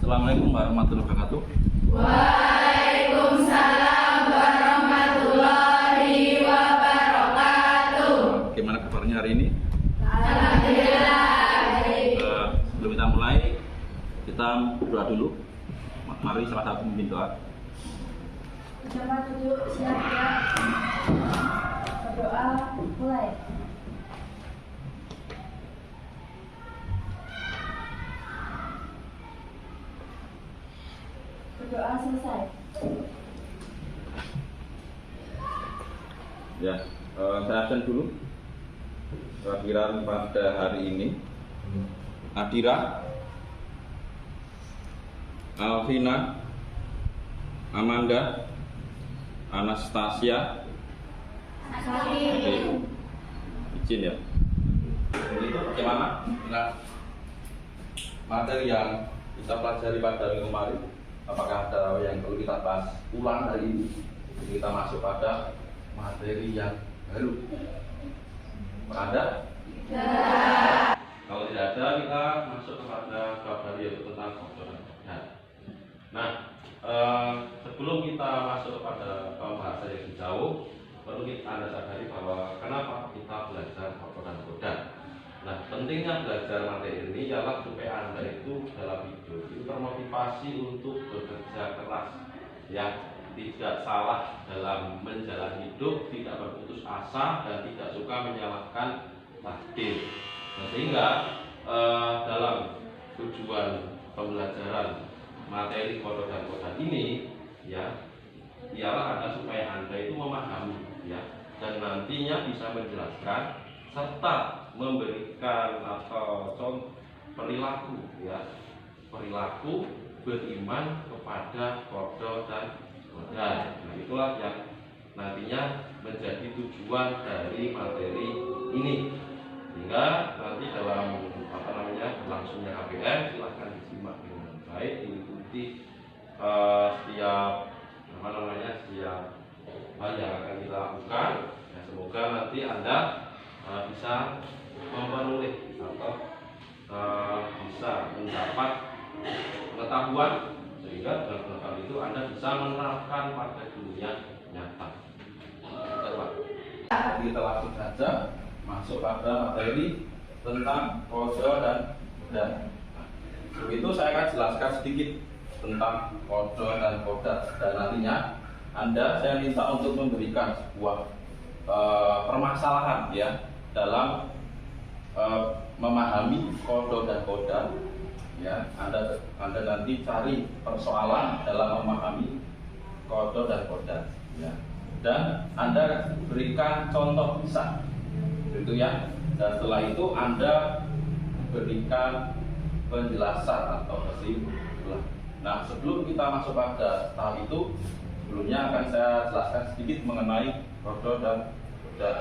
Assalamualaikum warahmatullahi wabarakatuh. Waalaikumsalam warahmatullahi wabarakatuh. Bagaimana kabarnya hari ini? Alhamdulillah. Sebelum kita mulai, kita doa dulu. Mari sama-sama memimpin doa. Coba duduk siap-siap. Berdoa mulai. Berdoa selesai. Ya, saya absen dulu. Kehadiran pada hari ini Adira, Alvina, Amanda, Anastasia. Oke, izin ya. Jadi itu bagaimana dengan materi yang kita pelajari pada minggu kemarin? Apakah ada yang perlu kita bahas ulang hari ini? Jadi kita masuk pada materi yang baru. Ada? Tidak. Kalau tidak ada, kita masuk kepada bab baru yaitu tentang kotoran badan. Nah, sebelum kita masuk kepada pembahasan yang lebih jauh, perlu Anda sadari bahwa kenapa kita belajar kotoran badan. Nah, pentingnya belajar materi ini ialah supaya Anda itu dalam hidup itu termotivasi untuk bekerja keras, ya, tidak salah dalam menjalani hidup, tidak berputus asa dan tidak suka menyalahkan takdir. Nah, sehingga dalam tujuan pembelajaran materi kotoran badan ini, ya, ialah Anda supaya Anda itu memahami, ya, dan nantinya bisa menjelaskan serta memberikan atau contoh perilaku, ya, perilaku beriman kepada kodo dan kodan. Nah, itulah yang nantinya menjadi tujuan dari materi ini. Sehingga nanti dalam langsungnya KBM silahkan disimak dengan baik, diikuti setiap setiap hal yang akan kita lakukan. Ya, semoga nanti Anda bisa memperoleh atau bisa mendapat pengetahuan, sehingga dengan pengetahuan itu Anda bisa menerapkan pada dunia nyata. Jadi kita langsung saja masuk pada materi tentang kodo dan kodan. Sebelum itu saya akan jelaskan sedikit tentang kodo dan kodan, dan nantinya saya minta untuk memberikan sebuah permasalahan, ya, dalam memahami kodo dan kodan, ya. Anda nanti cari persoalan dalam memahami kodo dan kodan, ya, dan Anda berikan contoh kisah, gitu ya. Dan setelah itu Anda berikan penjelasan atau kesimpulan. Nah, sebelum kita masuk pada tahap itu, sebelumnya akan saya jelaskan sedikit mengenai kodo dan kodan.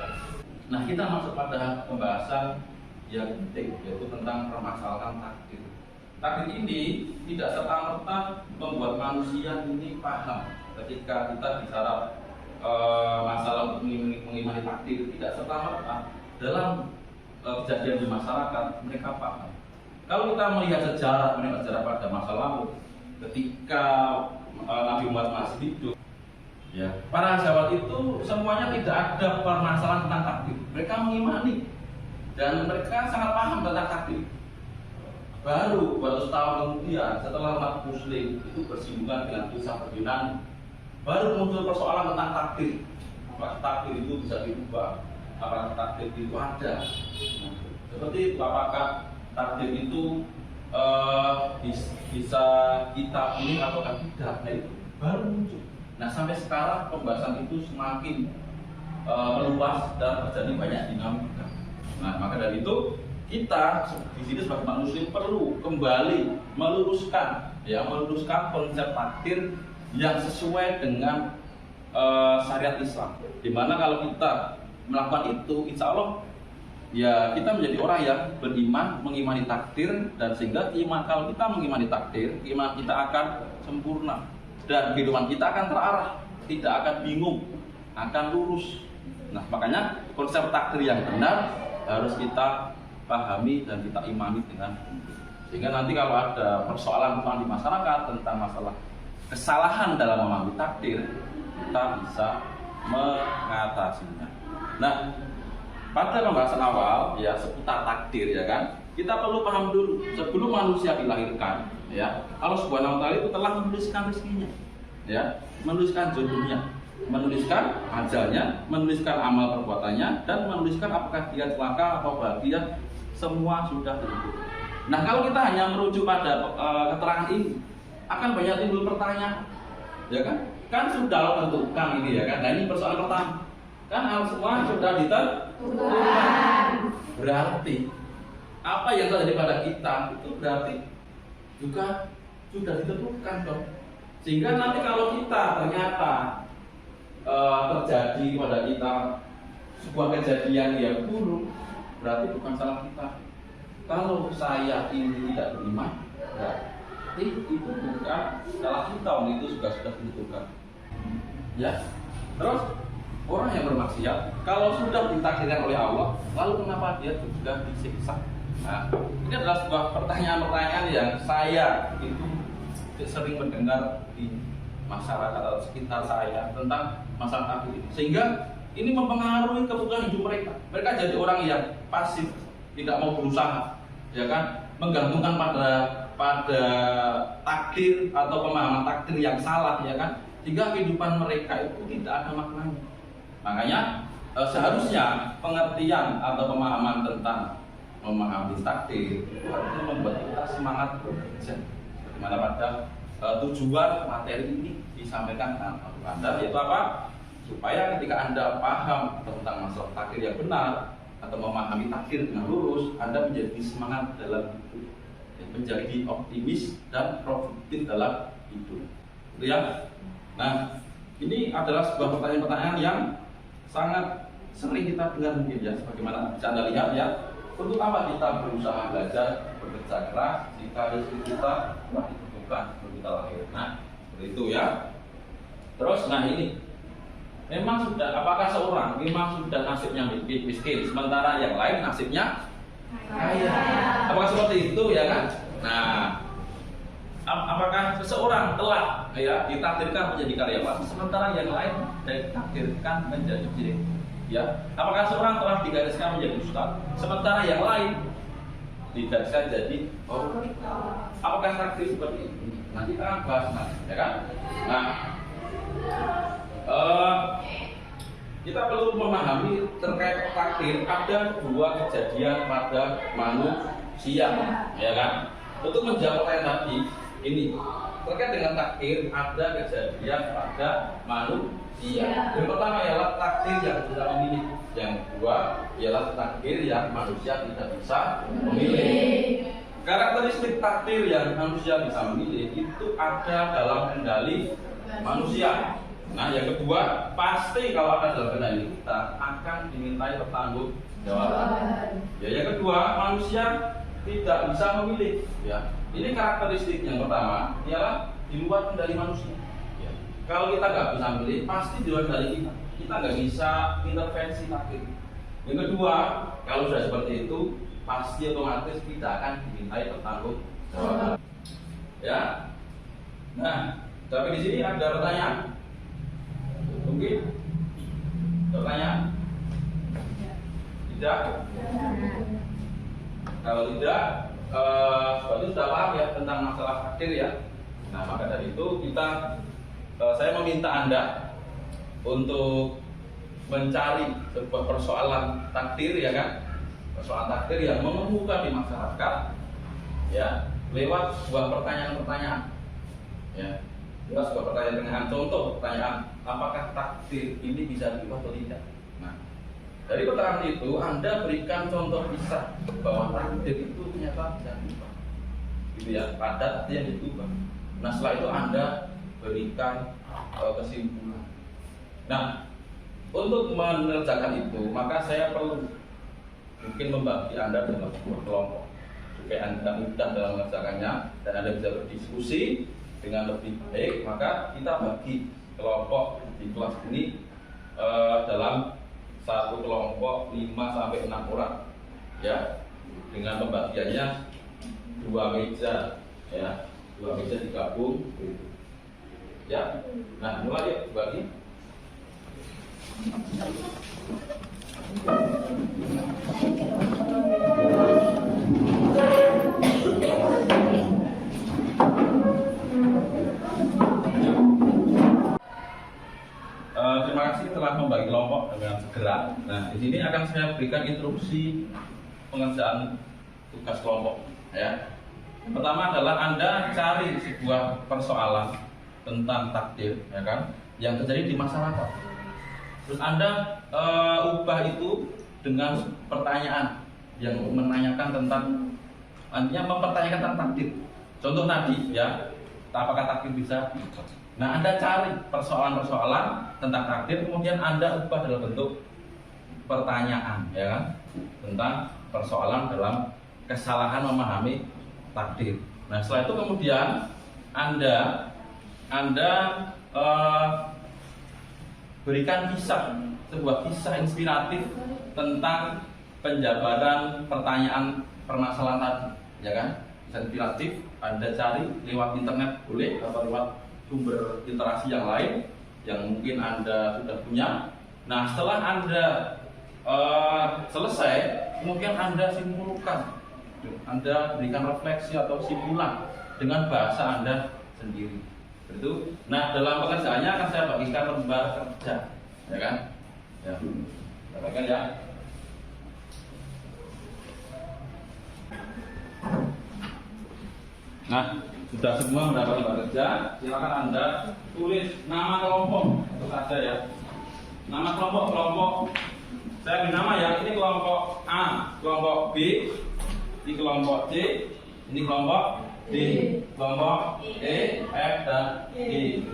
Nah, kita masuk pada pembahasan yang penting, yaitu tentang permasalahan takdir. Takdir ini tidak serta-merta membuat manusia ini paham. Ketika kita bicara masalah untuk mengimani takdir, tidak serta-merta dalam kejadian di masyarakat mereka paham. Kalau kita melihat sejarah pada masa lalu, ketika Nabi Muhammad masih hidup, ya, para sahabat itu semuanya tidak ada permasalahan tentang takdir. Mereka mengimani dan mereka sangat paham tentang takdir. Baru 200 tahun kemudian, setelah umat Muslim itu bersinggungan dengan kisah Yunani, baru muncul persoalan tentang takdir. Apakah takdir itu bisa dirubah? Apakah takdir itu ada? Seperti itu, apakah takdir itu bisa kita pilih atau tidak? Nah, itu baru muncul. Nah, sampai sekarang pembahasan itu semakin meluas dan terjadi banyak dinamika. Nah, maka dari itu kita di sini sebagai manusia perlu kembali meluruskan konsep takdir yang sesuai dengan syariat Islam. Dimana kalau kita melakukan itu, insya Allah, ya, kita menjadi orang yang beriman, mengimani takdir, dan sehingga kalau kita mengimani takdir, iman kita akan sempurna dan kehidupan kita akan terarah, tidak akan bingung, akan lurus. Nah, makanya konsep takdir yang benar harus kita pahami dan kita imani dengan benar. Sehingga nanti kalau ada persoalan-persoalan di masyarakat tentang masalah kesalahan dalam memahami takdir, kita bisa mengatasinya. Nah, pada pembahasan awal ya seputar takdir ya kan, kita perlu paham dulu sebelum manusia dilahirkan ya, Allah Subhanahu wa taala itu telah menuliskan rezekinya. Ya, menuliskan jodohnya, menuliskan ajalnya, menuliskan amal perbuatannya, dan menuliskan apakah dia celaka atau bahagia, semua sudah tentu. Nah, kalau kita hanya merujuk pada keterangan ini, akan banyak timbul pertanyaan, ya kan? Kan sudah Allah tentukan ini ya kan? Nah, ini persoalan pertama. Kan hal semua sudah ditentukan. Berarti apa yang terjadi pada kita itu berarti juga sudah ditentukan dong. Sehingga nanti kalau kita ternyata terjadi pada kita sebuah kejadian yang buruk, berarti bukan salah kita. Kalau saya ini tidak beriman, berarti itu bukan salah kita, itu sudah ditentukan. Ya, terus orang yang bermaksiat, kalau sudah ditakdirkan oleh Allah, lalu kenapa dia juga disiksa? Nah, ini adalah sebuah pertanyaan-pertanyaan yang saya itu sering mendengar di masyarakat atau sekitar saya tentang masalah takdir ini, sehingga ini mempengaruhi kebutuhan hidup mereka. Mereka jadi orang yang pasif, tidak mau berusaha, ya kan, menggantungkan pada takdir atau pemahaman takdir yang salah, ya kan, sehingga kehidupan mereka itu tidak ada maknanya. Makanya seharusnya pengertian atau pemahaman tentang memahami takdir itu harusnya membuat kita semangat bekerja. Bagaimana pada tujuan materi ini disampaikan untuk Anda, yaitu apa? Supaya ketika Anda paham tentang masalah takdir yang benar atau memahami takdir dengan lurus, Anda menjadi semangat dalam hidup, menjadi optimis dan produktif dalam hidup. Gitu ya? Nah, ini adalah sebuah pertanyaan-pertanyaan yang sangat sering kita dengar mungkin ya, sebagaimana bisa Anda lihat ya. Untuk apa kita berusaha belajar, bekerja keras jika rezeki kita telah ditentukan sebelum kita lahir? Nah, seperti itu ya. Terus, nah ini memang sudah, apakah seorang memang sudah nasibnya miskin, sementara yang lain nasibnya kaya? Apakah seperti itu ya kan? Nah, apakah seseorang telah ya ditakdirkan menjadi karyawan, sementara yang lain ditakdirkan menjadi direktur? Ya, apakah seorang telah digariskan menjadi ustaz, sementara yang lain digariskan jadi apakah takdir seperti ini? Nanti kita akan bahas nanti, ya kan? Nah, kita perlu memahami terkait takdir. Ada dua kejadian pada manusia, ya kan? Untuk menjawab pertanyaan tadi, ini terkait dengan takdir, ada kejadian pada manusia. Yang pertama ialah takdir yang bisa memilih. Yang kedua ialah takdir yang manusia tidak bisa memilih. Karakteristik takdir yang manusia bisa memilih itu ada dalam kendali manusia. Nah, yang kedua, pasti kalau ada dalam kendali kita akan dimintai pertanggungjawaban. Ya, yang kedua, manusia tidak bisa memilih. Ya, ini karakteristik yang pertama ialah di luar kendali manusia. Ya. Kalau kita nggak bisa memilih, pasti di luar kendali kita. Kita nggak bisa intervensi takdir. Yang kedua, kalau sudah seperti itu, pasti otomatis tidak akan dimintai pertanggungjawaban. Ya. Nah, tapi di sini ada pertanyaan. Mungkin pertanyaan? Tidak? Kalau tidak, berarti sudah paham ya tentang masalah takdir ya. Nah, maka dari itu saya meminta Anda untuk mencari sebuah persoalan takdir ya kan, persoalan takdir yang mengemuka di masyarakat ya, lewat sebuah pertanyaan-pertanyaan ya, lewat sebuah pertanyaan-pertanyaan. Contoh pertanyaan, apakah takdir ini bisa diubah atau tidak? Nah, dari keterangan itu Anda berikan contoh kisah bahwa takdir itu ternyata bisa diubah, gitu ya, padat yang diubah. Nah, setelah itu Anda berikan kesimpulan. Nah, untuk mengerjakan itu, maka saya perlu mungkin membagi Anda dalam sebuah kelompok supaya Anda mudah dalam mengerjakannya dan Anda bisa berdiskusi dengan lebih baik. Maka kita bagi kelompok di kelas ini dalam satu kelompok 5 sampai 6 orang ya, dengan pembagiannya 2 dua meja, ya, dua meja digabung, ya. Nah, mulai yuk bagi. Terima kasih telah membagi kelompok dengan segera. Nah, di sini akan saya berikan instruksi pengerjaan tugas kelompok. Ya, pertama adalah Anda cari sebuah persoalan tentang takdir, ya kan, yang terjadi di masyarakat. Terus Anda ubah itu dengan pertanyaan yang menanyakan tentang, artinya mempertanyakan tentang takdir. Contoh tadi, ya, apakah takdir bisa? Nah, Anda cari persoalan-persoalan tentang takdir, kemudian Anda ubah dalam bentuk pertanyaan, ya kan, tentang persoalan dalam kesalahan memahami takdir. Nah, setelah itu kemudian Anda berikan sebuah kisah inspiratif tentang penjabaran pertanyaan permasalahan tadi, ya kan? Kisah inspiratif Anda cari lewat internet boleh, atau lewat sumber literasi yang lain yang mungkin Anda sudah punya. Nah, setelah Anda selesai, kemudian Anda simpulkan, Anda berikan refleksi atau simpulan dengan bahasa Anda sendiri. Begitu. Nah, dalam pengerjaannya akan saya bagikan lembar kerja, ya kan? Ya, kita bagikan ya. Nah, sudah semua mendapat lembar kerja, silakan Anda tulis nama kelompok untuk ada ya. Nama kelompok. Saya beri nama ya. Ini kelompok A, kelompok B, ini kelompok C, ini kelompok D, kelompok E, F dan G.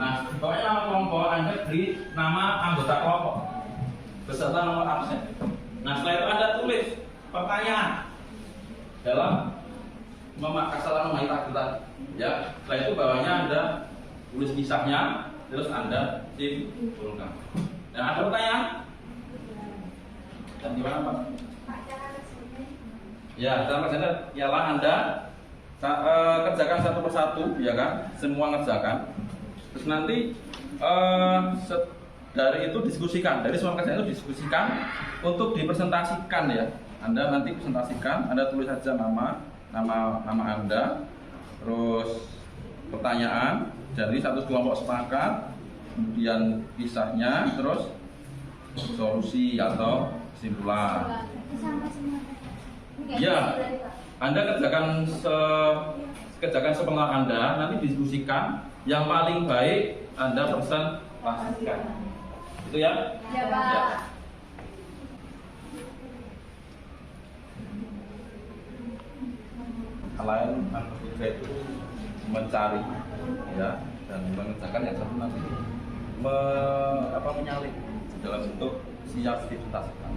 Nah, pokoknya nama kelompok Anda beri nama anggota kelompok beserta nomor absen. Nah, setelah itu Anda tulis pertanyaan dalam kesalahan memahami takdir tadi, ya. Setelah itu bawahnya Anda tulis kisahnya, terus Anda simpulkan. Nah, ada pertanyaan? Dan gimana Pak? Ya, cara kerjanya ialah Anda kerjakan satu persatu, ya kan? Semua ngerjakan. Terus nanti dari itu diskusikan, dari semua kerjaan itu diskusikan untuk dipresentasikan ya. Anda nanti presentasikan, Anda tulis saja nama Anda, terus pertanyaan, jadi satu kelompok sepakat, kemudian kisahnya, terus solusi atau kesimpulan. Ya, Anda kerjakan sepengetahuan Anda, nanti diskusikan. Yang paling baik Anda presentasikan. Itu ya? Ya, Pak. Ya. Lain atau tiga itu mencari, ya, dan mengerjakan yang satu nanti menyalin dalam bentuk siap dipresentasikan.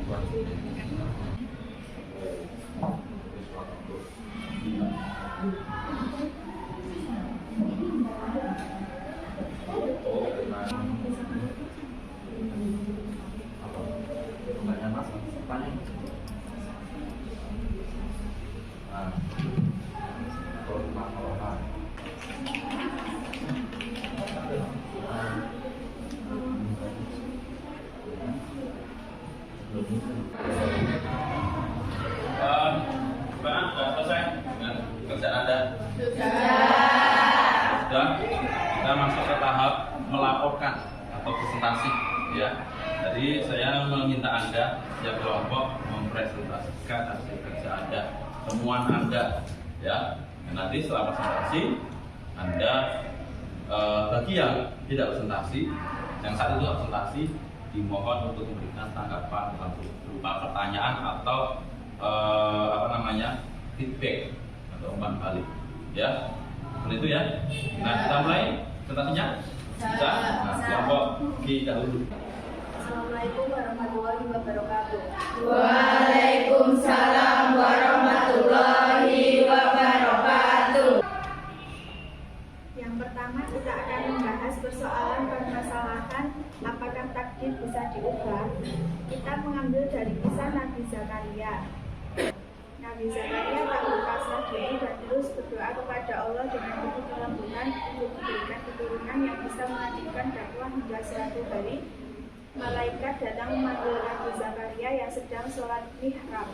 Selesai dengan kerjaan Anda? Sudah, kita masuk ke tahap melaporkan atau presentasi, ya. Jadi saya meminta Anda setiap kelompok mempresentasikan hasil kerja Anda, temuan Anda, ya. Dan nanti setelah presentasi Anda bagi yang tidak presentasi, yang saat itu presentasi, dimohon untuk memberikan tanggapan berupa pertanyaan atau feedback atau umpan balik, ya. Seperti itu ya. Nah, kita mulai presentasinya. Bisa. Nah, kelompok G dahulu. Assalamualaikum warahmatullahi wabarakatuh. Waalaikumsalam warahmatullahi wabarakatuh. Yang pertama kita akan membahas persoalan permasalahan apakah takdir bisa diubah. Kita mengambil dari kisah Nabi Zakaria. Nabi Zakaria tak berpasrah di BI dan terus berdoa kepada Allah dengan penuh kelembutan untuk diberikan keturunan yang bisa melanjutkan dakwah hingga suatu hari malaikat datang memanggil Nabi Zakaria yang sedang sholat mihrab.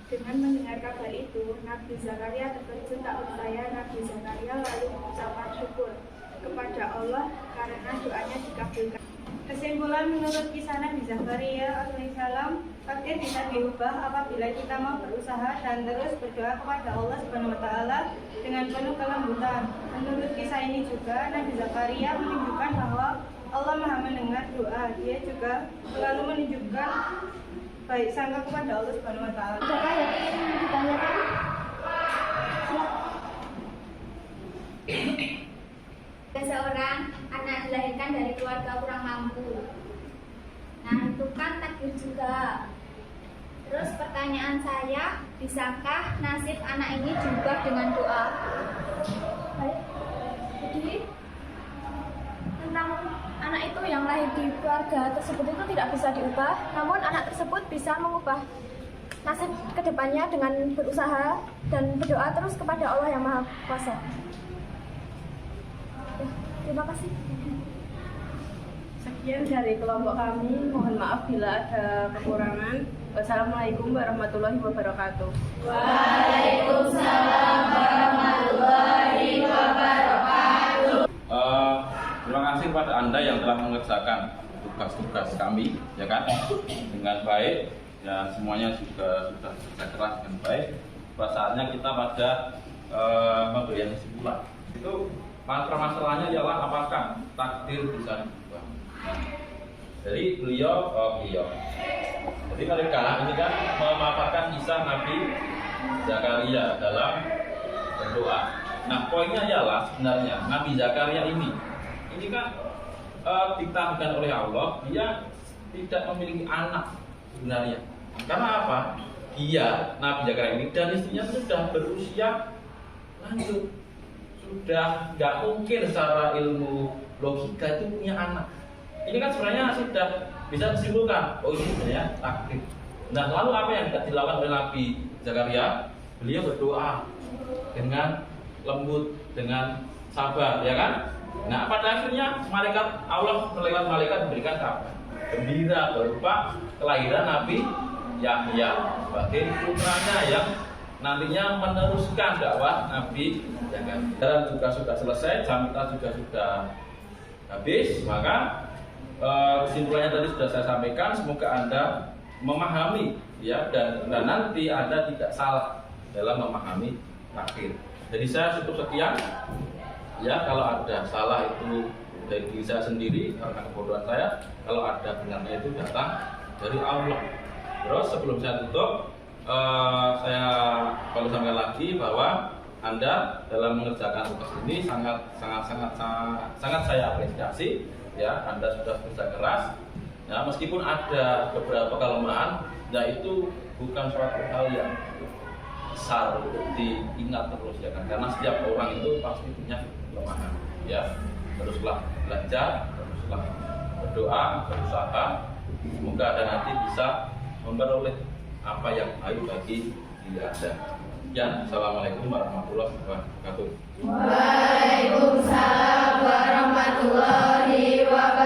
Dengan mendengar kabar itu, Nabi Zakaria terkejut tak percaya. Nabi Zakaria lalu mengucapkan syukur kepada Allah karena doanya dikabulkan. Kesimpulan menurut kisah Nabi Zakaria alaihissalam, takdir bisa diubah apabila kita mau berusaha dan terus berdoa kepada Allah Subhanahu wa taala dengan penuh kelembutan. Menurut kisah ini juga Nabi Zakaria menunjukkan bahwa Allah Maha mendengar doa. Dia juga selalu menunjukkan baik sangka kepada Allah Subhanahu wa taala. Seorang anak dilahirkan dari keluarga kurang mampu. Nah, itu kan takdir juga. Terus pertanyaan saya, bisakah nasib anak ini diubah dengan doa? Baik. Jadi tentang anak itu yang lahir di keluarga tersebut itu tidak bisa diubah, namun anak tersebut bisa mengubah nasib kedepannya dengan berusaha dan berdoa terus kepada Allah yang Maha Kuasa. Terima kasih. Sekian dari kelompok kami. Mohon maaf bila ada kekurangan. Wassalamualaikum warahmatullahi wabarakatuh. Waalaikumsalam warahmatullahi wabarakatuh. Terima kasih kepada Anda yang telah mengerjakan tugas-tugas kami, ya kan, dengan baik. Ya, semuanya juga sudah kerja keras dengan baik. Saatnya kita pada memberikan kesimpulan. Itu permasalahannya ialah apakah takdir bisa diubah. Jadi beliau. Jadi mereka ini kan memaparkan kisah Nabi Zakaria dalam berdoa. Nah, poinnya ialah sebenarnya Nabi Zakaria ini kan ditakdirkan oleh Allah, dia tidak memiliki anak sebenarnya. Karena apa? Dia Nabi Zakaria ini dan istrinya sudah berusia lanjut. Sudah nggak mungkin secara ilmu logika itu punya anak. Ini kan sebenarnya sudah bisa disimpulkan, oh ini sebenarnya takdir. Nah, lalu apa yang dilakukan oleh Nabi Zakaria? Beliau berdoa dengan lembut, dengan sabar, ya kan? Nah, pada akhirnya Allah melewat malaikat memberikan kabar gembira berupa kelahiran Nabi Yahya sebagai putranya yang nantinya meneruskan dakwah Nabi Zakaria. Dan juga sudah selesai, jam kita juga sudah habis, maka kesimpulannya tadi sudah saya sampaikan. Semoga Anda memahami, ya, dan nanti Anda tidak salah dalam memahami takdir. Jadi saya cukup sekian. Ya, kalau ada salah itu dari diri saya sendiri karena kebodohan saya. Kalau ada benarnya itu datang dari Allah. Terus sebelum saya tutup, saya perlu sampaikan lagi bahwa Anda dalam mengerjakan tugas ini sangat saya apresiasi. Ya, Anda sudah bekerja keras. Ya, meskipun ada beberapa kelemahan, ya itu bukan suatu hal yang besar untuk diingat terus, ya kan? Karena setiap orang itu pasti punya kelemahan. Ya, teruslah belajar, teruslah berdoa, berusaha. Semoga Anda nanti bisa memperoleh apa yang baik bagi diri Anda. Ya, assalamualaikum warahmatullahi wabarakatuh. Waalaikumsalam warahmatullahi wabarakatuh.